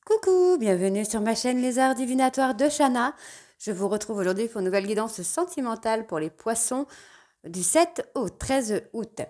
Coucou, bienvenue sur ma chaîne Les Arts Divinatoires de Shana. Je vous retrouve aujourd'hui pour une nouvelle guidance sentimentale pour les poissons du 7 au 13 août.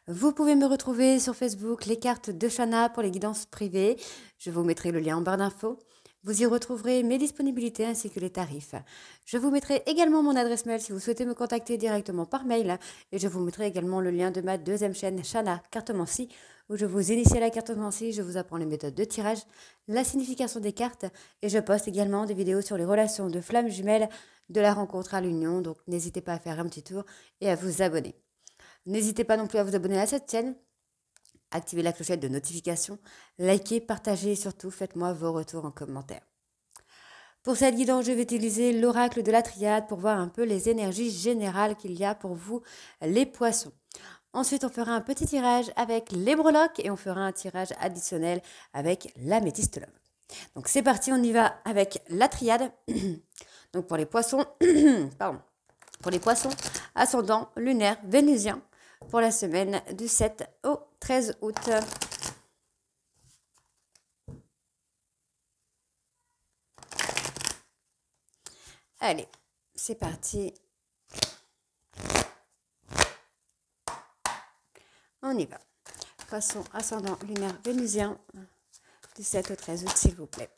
Vous pouvez me retrouver sur Facebook, les cartes de Shana pour les guidances privées. Je vous mettrai le lien en barre d'infos. Vous y retrouverez mes disponibilités ainsi que les tarifs. Je vous mettrai également mon adresse mail si vous souhaitez me contacter directement par mail. Et je vous mettrai également le lien de ma deuxième chaîne Shana Cartomancie où je vous initie à la cartomancie, je vous apprends les méthodes de tirage, la signification des cartes et je poste également des vidéos sur les relations de flammes jumelles de la rencontre à l'union. Donc n'hésitez pas à faire un petit tour et à vous abonner. N'hésitez pas non plus à vous abonner à cette chaîne. Activez la clochette de notification, likez, partagez et surtout faites-moi vos retours en commentaire. Pour cette guidance, je vais utiliser l'oracle de la triade pour voir un peu les énergies générales qu'il y a pour vous, les poissons. Ensuite, on fera un petit tirage avec les breloques et on fera un tirage additionnel avec l'améthyste love. Donc c'est parti, on y va avec la triade. Donc pour les poissons, pardon, pour les poissons ascendant lunaire vénusien pour la semaine du 7 au 13 août. Allez, c'est parti. On y va. Poisson ascendant lunaire vénusien du 7 au 13 août, s'il vous plaît.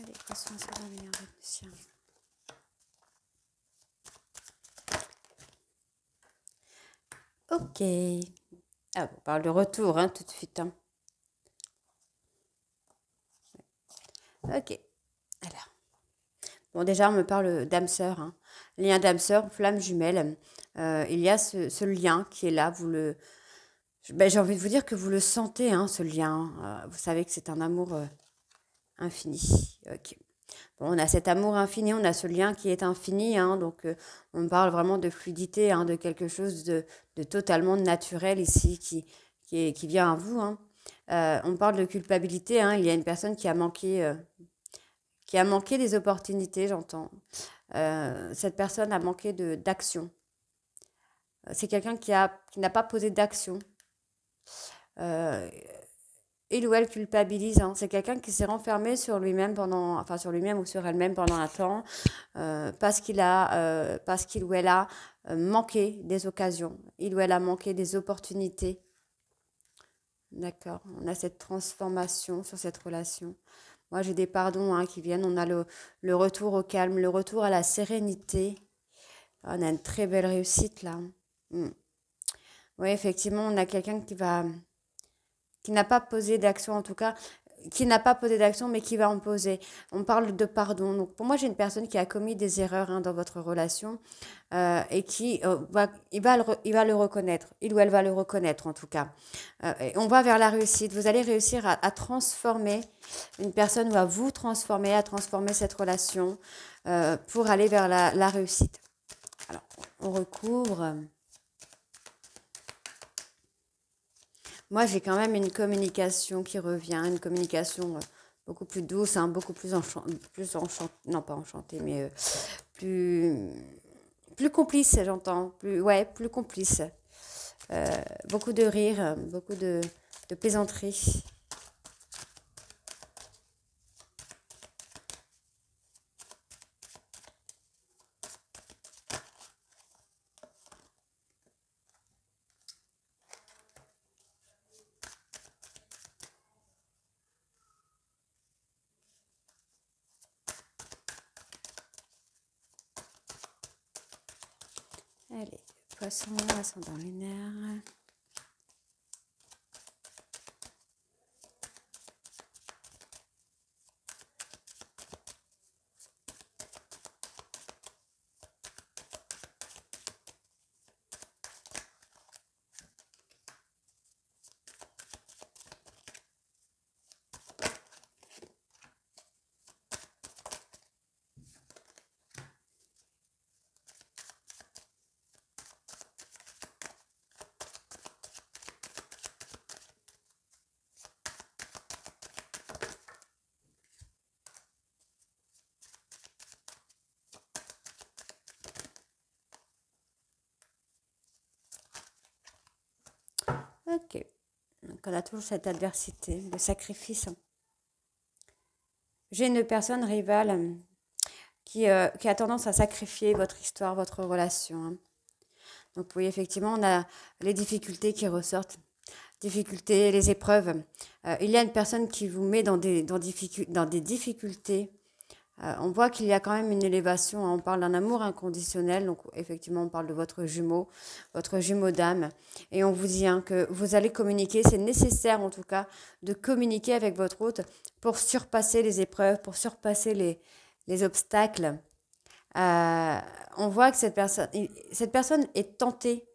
Allez, poisson ascendant lunaire vénusien. Ok. Ah, on parle de retour, hein, tout de suite. Hein. Ok. Alors. Bon, déjà, on me parle d'âme sœur. Hein. Lien d'âme sœur, flamme jumelle. Il y a ce lien qui est là. J'ai envie de vous dire que vous le sentez, hein, ce lien. Vous savez que c'est un amour infini. Ok. Bon, on a cet amour infini, on a ce lien qui est infini. Hein, donc, on parle vraiment de fluidité, hein, de quelque chose de totalement naturel ici qui vient à vous. Hein. On parle de culpabilité. Hein, il y a une personne qui a manqué des opportunités, j'entends. Cette personne a manqué d'action. C'est quelqu'un qui n'a pas posé d'action. Il ou elle culpabilise. Hein. C'est quelqu'un qui s'est renfermé sur lui-même sur lui-même ou sur elle-même pendant un temps, parce qu'il ou elle a manqué des occasions. Il ou elle a manqué des opportunités. D'accord. On a cette transformation sur cette relation. Moi, j'ai des pardons hein, qui viennent. On a le retour au calme, le retour à la sérénité. On a une très belle réussite là. Oui, effectivement, on a quelqu'un qui n'a pas posé d'action, en tout cas, qui n'a pas posé d'action, mais qui va en poser. On parle de pardon. Donc, pour moi, j'ai une personne qui a commis des erreurs hein, dans votre relation et qui il va le reconnaître. Il ou elle va le reconnaître, en tout cas. Et on va vers la réussite. Vous allez réussir à transformer une personne ou à vous transformer, à transformer cette relation pour aller vers la réussite. Alors, on recouvre. Moi, j'ai quand même une communication qui revient, une communication beaucoup plus douce, hein, beaucoup plus enchantée, non pas enchantée, mais plus complice, j'entends, plus complice. Beaucoup de rire, beaucoup de plaisanteries. Poisson, ascendant lunaire. Ok, donc on a toujours cette adversité, le sacrifice. J'ai une personne rivale qui a tendance à sacrifier votre histoire, votre relation. Donc oui, effectivement, on a les difficultés qui ressortent, difficultés, les épreuves. Il y a une personne qui vous met dans des difficultés. On voit qu'il y a quand même une élévation, hein. On parle d'un amour inconditionnel, donc effectivement on parle de votre jumeau d'âme, et on vous dit que vous allez communiquer, c'est nécessaire en tout cas de communiquer avec votre hôte pour surpasser les épreuves, pour surpasser les obstacles. On voit que cette personne est tentée.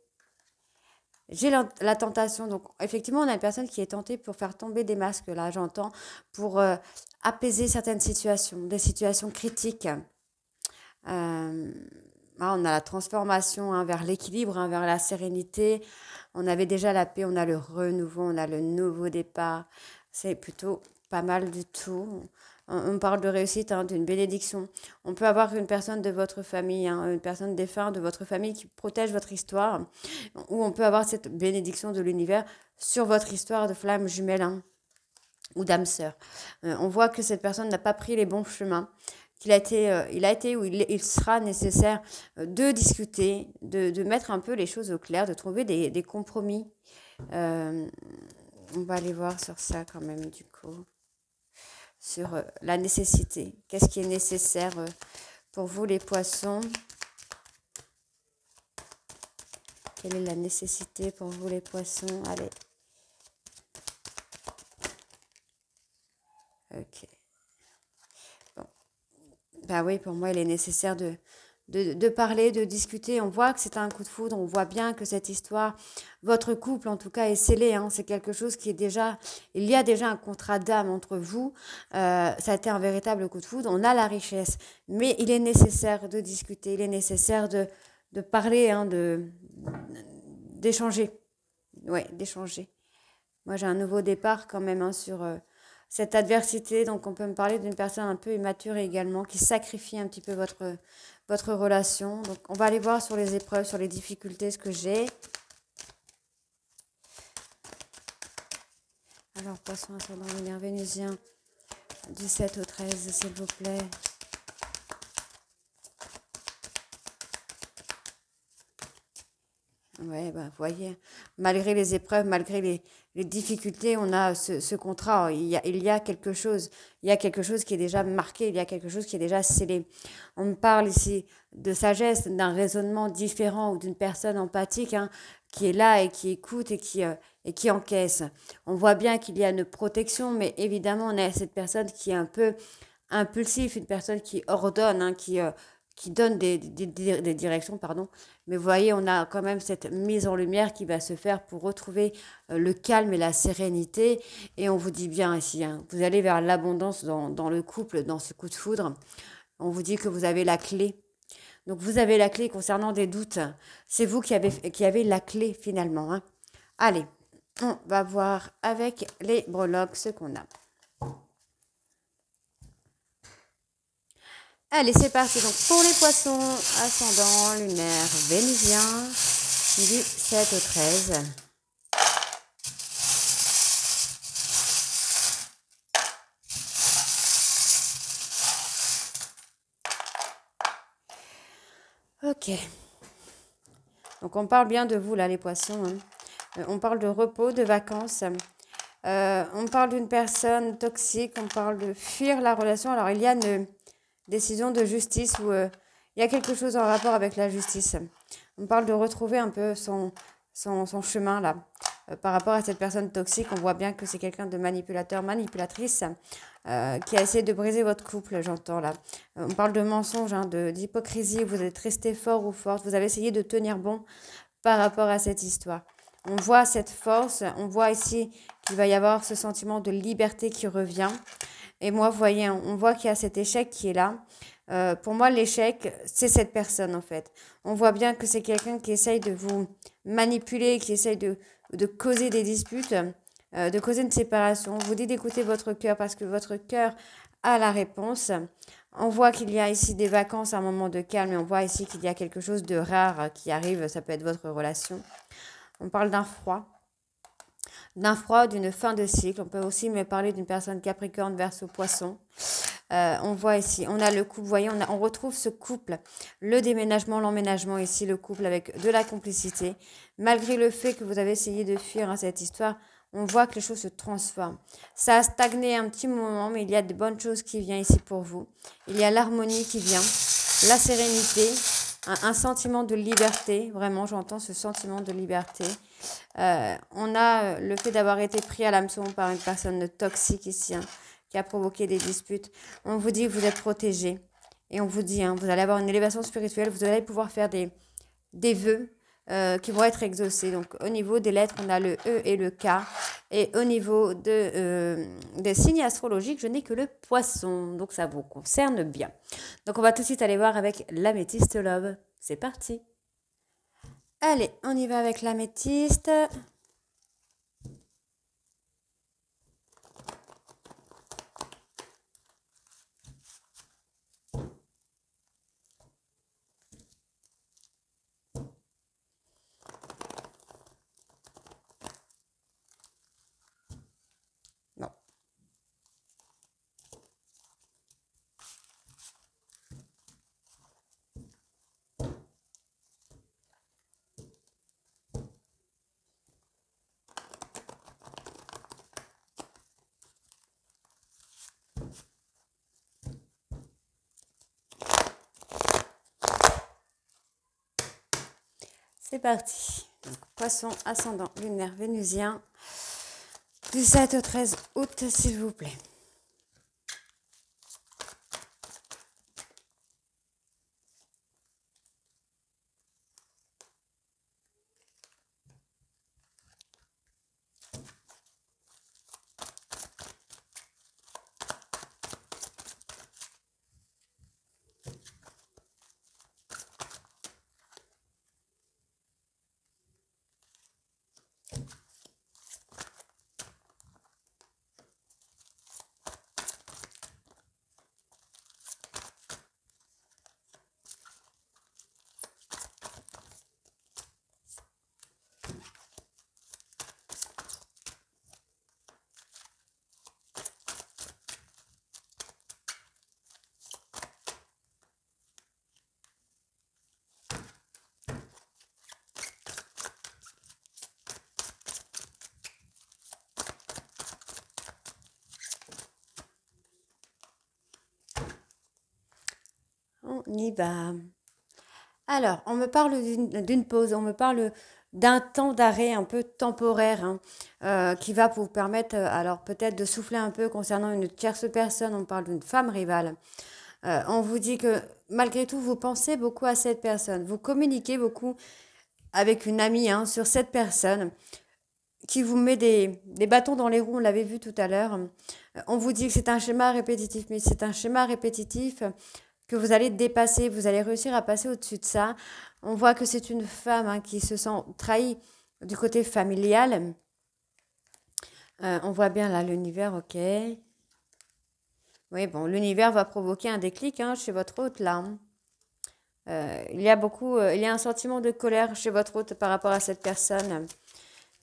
J'ai la tentation, donc effectivement on a une personne qui est tentée pour faire tomber des masques, là j'entends, pour apaiser certaines situations, des situations critiques. On a la transformation vers l'équilibre, vers la sérénité. On avait déjà la paix, on a le renouveau, on a le nouveau départ. C'est plutôt pas mal du tout. On parle de réussite, d'une bénédiction. On peut avoir une personne de votre famille, une personne défunte de votre famille qui protège votre histoire, ou on peut avoir cette bénédiction de l'univers sur votre histoire de flamme jumelle ou d'âme sœur. On voit que cette personne n'a pas pris les bons chemins, il a été ou il sera nécessaire de discuter, de mettre un peu les choses au clair, de trouver des compromis. On va aller voir sur ça quand même du coup. Sur la nécessité. Qu'est-ce qui est nécessaire pour vous les poissons? Quelle est la nécessité pour vous les poissons? Allez. Ok. Bon. Bah oui, pour moi, il est nécessaire de parler, de discuter. On voit que c'est un coup de foudre, on voit bien que cette histoire, votre couple en tout cas est scellé, c'est quelque chose qui est déjà, il y a déjà un contrat d'âme entre vous, ça a été un véritable coup de foudre, on a la richesse, mais il est nécessaire de discuter, il est nécessaire de parler, d'échanger, ouais, d'échanger. Moi j'ai un nouveau départ quand même sur cette adversité, donc on peut me parler d'une personne un peu immature également, qui sacrifie un petit peu votre relation. Donc on va aller voir sur les épreuves, sur les difficultés, ce que j'ai. Alors, poisson ascendant lunaire vénusien, du 7 au 13, s'il vous plaît. Ouais, vous voyez, malgré les épreuves, malgré les difficultés, on a ce contrat. Il y a quelque chose. Il y a quelque chose qui est déjà marqué, il y a quelque chose qui est déjà scellé. On me parle ici de sagesse, d'un raisonnement différent ou d'une personne empathique qui est là et qui écoute et qui encaisse. On voit bien qu'il y a une protection, mais évidemment, on a cette personne qui est un peu impulsive, une personne qui ordonne, qui donne des directions, pardon. Mais vous voyez, on a quand même cette mise en lumière qui va se faire pour retrouver le calme et la sérénité. Et on vous dit bien ici, vous allez vers l'abondance dans le couple, dans ce coup de foudre. On vous dit que vous avez la clé. Donc vous avez la clé concernant des doutes. C'est vous qui avez la clé finalement. Allez, on va voir avec les breloques ce qu'on a. Allez, c'est parti. Donc, pour les poissons, ascendant, lunaire, vénusien, du 7 au 13. Ok. Donc, on parle bien de vous, là, les poissons. On parle de repos, de vacances. On parle d'une personne toxique. On parle de fuir la relation. Alors, il y a une décision de justice où il y a quelque chose en rapport avec la justice. On parle de retrouver un peu son chemin là. Par rapport à cette personne toxique, on voit bien que c'est quelqu'un de manipulateur, manipulatrice, qui a essayé de briser votre couple, j'entends là. On parle de mensonge, hein, d'hypocrisie, vous êtes resté fort ou forte, vous avez essayé de tenir bon par rapport à cette histoire. On voit cette force, on voit ici qu'il va y avoir ce sentiment de liberté qui revient. Et moi, vous voyez, on voit qu'il y a cet échec qui est là. Pour moi, l'échec, c'est cette personne en fait. On voit bien que c'est quelqu'un qui essaye de vous manipuler, qui essaye de causer des disputes, de causer une séparation. On vous dit d'écouter votre cœur parce que votre cœur a la réponse. On voit qu'il y a ici des vacances, un moment de calme, et on voit ici qu'il y a quelque chose de rare qui arrive. Ça peut être votre relation. On parle d'un froid, d'une fin de cycle. On peut aussi me parler d'une personne Capricorne, Verseau, Poisson. On voit ici, on a le couple, vous voyez, on retrouve ce couple, le déménagement, l'emménagement ici, le couple avec de la complicité. Malgré le fait que vous avez essayé de fuir hein, cette histoire, on voit que les choses se transforment. Ça a stagné un petit moment, mais il y a de bonnes choses qui viennent ici pour vous. Il y a l'harmonie qui vient, la sérénité, un sentiment de liberté. Vraiment, j'entends ce sentiment de liberté. On a le fait d'avoir été pris à l'hameçon par une personne toxique ici, hein, qui a provoqué des disputes. On vous dit que vous êtes protégé. Et on vous dit, hein, vous allez avoir une élévation spirituelle, vous allez pouvoir faire des vœux qui vont être exaucés. Donc au niveau des lettres, on a le E et le K. Et au niveau des signes astrologiques, je n'ai que le poisson. Donc ça vous concerne bien. Donc on va tout de suite aller voir avec l'améthyste love. C'est parti. Allez, on y va avec l'améthyste. Non. C'est parti. Donc, poisson, ascendant, lunaire, vénusien. Du 7 au 13 août, s'il vous plaît. On y va. Alors, on me parle d'une pause, on me parle d'un temps d'arrêt un peu temporaire hein, qui va vous permettre, alors peut-être de souffler un peu concernant une tierce personne. On parle d'une femme rivale. On vous dit que malgré tout, vous pensez beaucoup à cette personne. Vous communiquez beaucoup avec une amie hein, sur cette personne qui vous met des bâtons dans les roues, on l'avait vu tout à l'heure. On vous dit que c'est un schéma répétitif, mais c'est un schéma répétitif que vous allez dépasser, vous allez réussir à passer au-dessus de ça. On voit que c'est une femme hein, qui se sent trahie du côté familial. On voit bien là l'univers, ok. Oui, bon, l'univers va provoquer un déclic hein, chez votre hôte là. Il y a un sentiment de colère chez votre hôte par rapport à cette personne.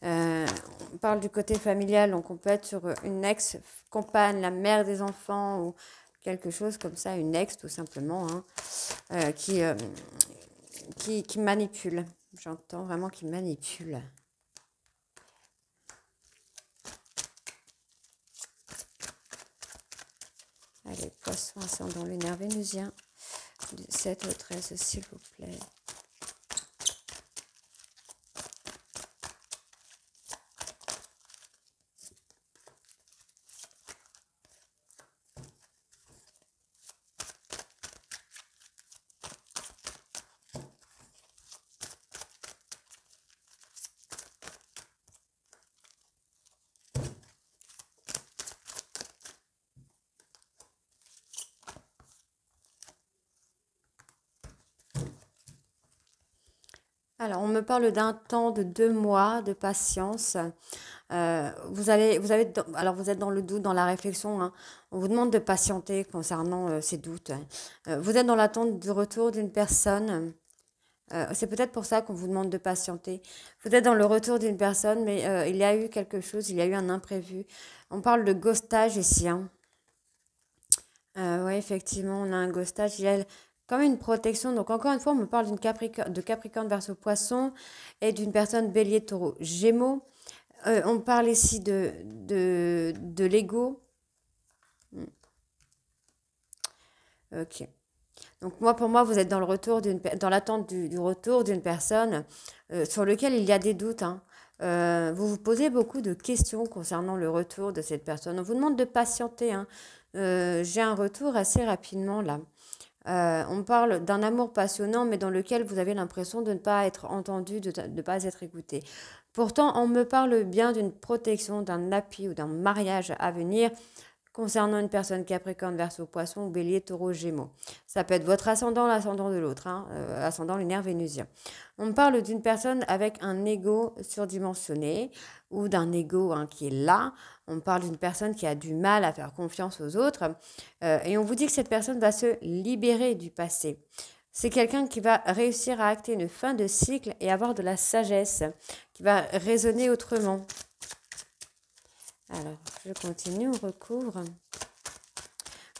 On parle du côté familial, donc on peut être sur une ex-compagne, la mère des enfants ou quelque chose comme ça, une ex tout simplement, hein, qui manipule. J'entends vraiment qu'il manipule. Allez, poisson ascendant lunaire vénusien, du 7 au 13 s'il vous plaît. Alors, on me parle d'un temps de 2 mois de patience. Alors vous êtes dans le doute, dans la réflexion, hein. On vous demande de patienter concernant ces doutes, hein. Vous êtes dans l'attente du retour d'une personne. C'est peut-être pour ça qu'on vous demande de patienter. Vous êtes dans le retour d'une personne, mais il y a eu quelque chose, il y a eu un imprévu. On parle de ghostage ici, hein. Oui, effectivement, on a un ghostage. Il y a comme une protection. Donc, encore une fois, on me parle de Capricorne verso Poisson et d'une personne Bélier, Taureau, Gémeaux. On parle ici de l'ego. Ok. Donc, pour moi, vous êtes dans dans l'attente du retour d'une personne sur lequel il y a des doutes, hein. Vous vous posez beaucoup de questions concernant le retour de cette personne. On vous demande de patienter, hein. J'ai un retour assez rapidement là. On parle d'un amour passionnant, mais dans lequel vous avez l'impression de ne pas être entendu, de ne pas être écouté. Pourtant, on me parle bien d'une protection, d'un appui ou d'un mariage à venir concernant une personne Capricorne, Verseau, Poisson, Bélier, Taureau, Gémeaux. Ça peut être votre ascendant, l'ascendant de l'autre, hein, ascendant lunaire vénusien. On me parle d'une personne avec un ego surdimensionné ou d'un ego, hein, qui est là. On me parle d'une personne qui a du mal à faire confiance aux autres. Et on vous dit que cette personne va se libérer du passé. C'est quelqu'un qui va réussir à acter une fin de cycle et avoir de la sagesse, qui va raisonner autrement. Alors, je continue, on recouvre.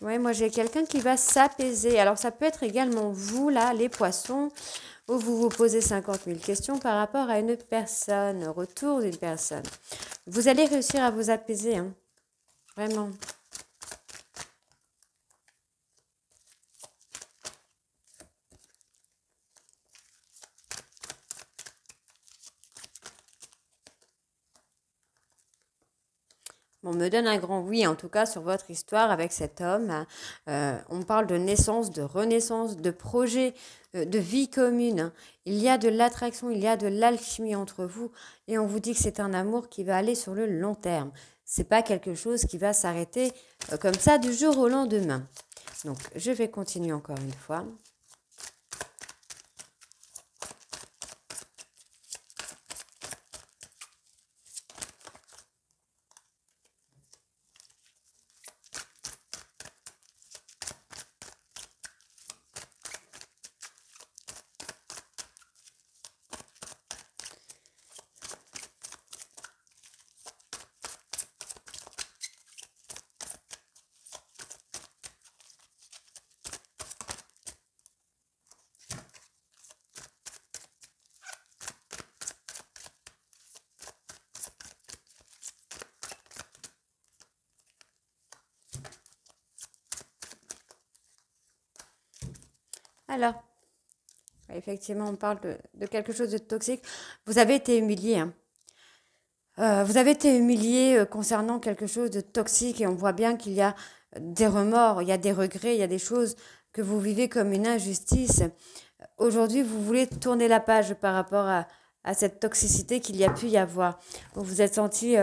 Oui, moi j'ai quelqu'un qui va s'apaiser. Alors, ça peut être également vous, là, les poissons, où vous vous posez 50 000 questions par rapport à une personne, retour d'une personne. Vous allez réussir à vous apaiser, hein. Vraiment. On me donne un grand oui, en tout cas, sur votre histoire avec cet homme. On parle de naissance, de renaissance, de projet, de vie commune. Il y a de l'attraction, il y a de l'alchimie entre vous. Et on vous dit que c'est un amour qui va aller sur le long terme. C'est pas quelque chose qui va s'arrêter comme ça du jour au lendemain. Donc, je vais continuer encore une fois. Alors, effectivement, on parle de quelque chose de toxique. Vous avez été humilié, hein. Vous avez été humilié concernant quelque chose de toxique et on voit bien qu'il y a des remords, il y a des regrets, il y a des choses que vous vivez comme une injustice. Aujourd'hui, vous voulez tourner la page par rapport à cette toxicité qu'il y a pu y avoir. Vous vous êtes senti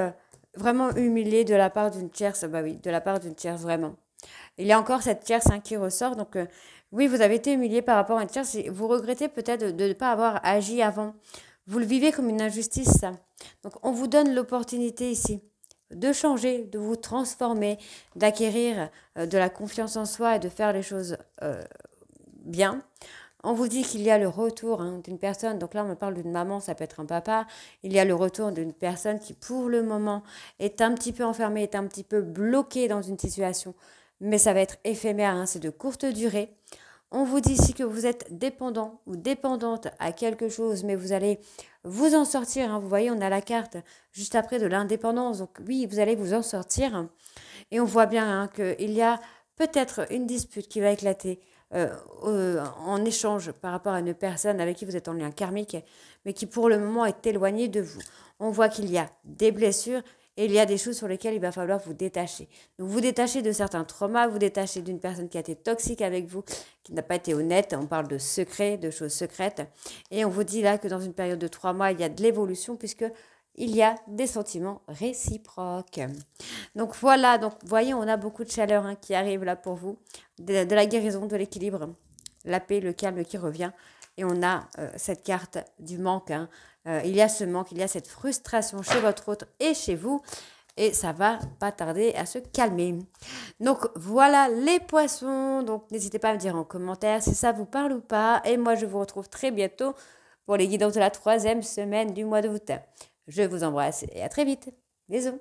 vraiment humilié de la part d'une tierce. Bah oui, de la part d'une tierce, vraiment. Il y a encore cette tierce, hein, qui ressort. Donc, oui, vous avez été humilié par rapport à une tierce. Et vous regrettez peut-être de ne pas avoir agi avant. Vous le vivez comme une injustice, ça. Donc, on vous donne l'opportunité ici de changer, de vous transformer, d'acquérir de la confiance en soi et de faire les choses bien. On vous dit qu'il y a le retour, hein, d'une personne, donc là on me parle d'une maman, ça peut être un papa, il y a le retour d'une personne qui pour le moment est un petit peu enfermée, est un petit peu bloquée dans une situation, mais ça va être éphémère, hein, c'est de courte durée. On vous dit ici que vous êtes dépendant ou dépendante à quelque chose, mais vous allez vous en sortir, hein. Vous voyez, on a la carte juste après de l'indépendance, donc oui, vous allez vous en sortir. Et on voit bien, hein, qu'il y a peut-être une dispute qui va éclater en échange par rapport à une personne avec qui vous êtes en lien karmique, mais qui pour le moment est éloignée de vous. On voit qu'il y a des blessures et il y a des choses sur lesquelles il va falloir vous détacher. Donc vous détachez de certains traumas, vous détachez d'une personne qui a été toxique avec vous, qui n'a pas été honnête. On parle de secrets, de choses secrètes. Et on vous dit là que dans une période de 3 mois, il y a de l'évolution puisque il y a des sentiments réciproques. Donc voilà, donc vous voyez, on a beaucoup de chaleur, hein, qui arrive là pour vous, de la guérison, de l'équilibre, la paix, le calme qui revient. Et on a cette carte du manque. Hein. Il y a ce manque, il y a cette frustration chez votre autre et chez vous. Et ça va pas tarder à se calmer. Donc voilà les poissons. Donc n'hésitez pas à me dire en commentaire si ça vous parle ou pas. Et moi je vous retrouve très bientôt pour les guidances de la 3e semaine du mois d'août. Je vous embrasse et à très vite. Bisous.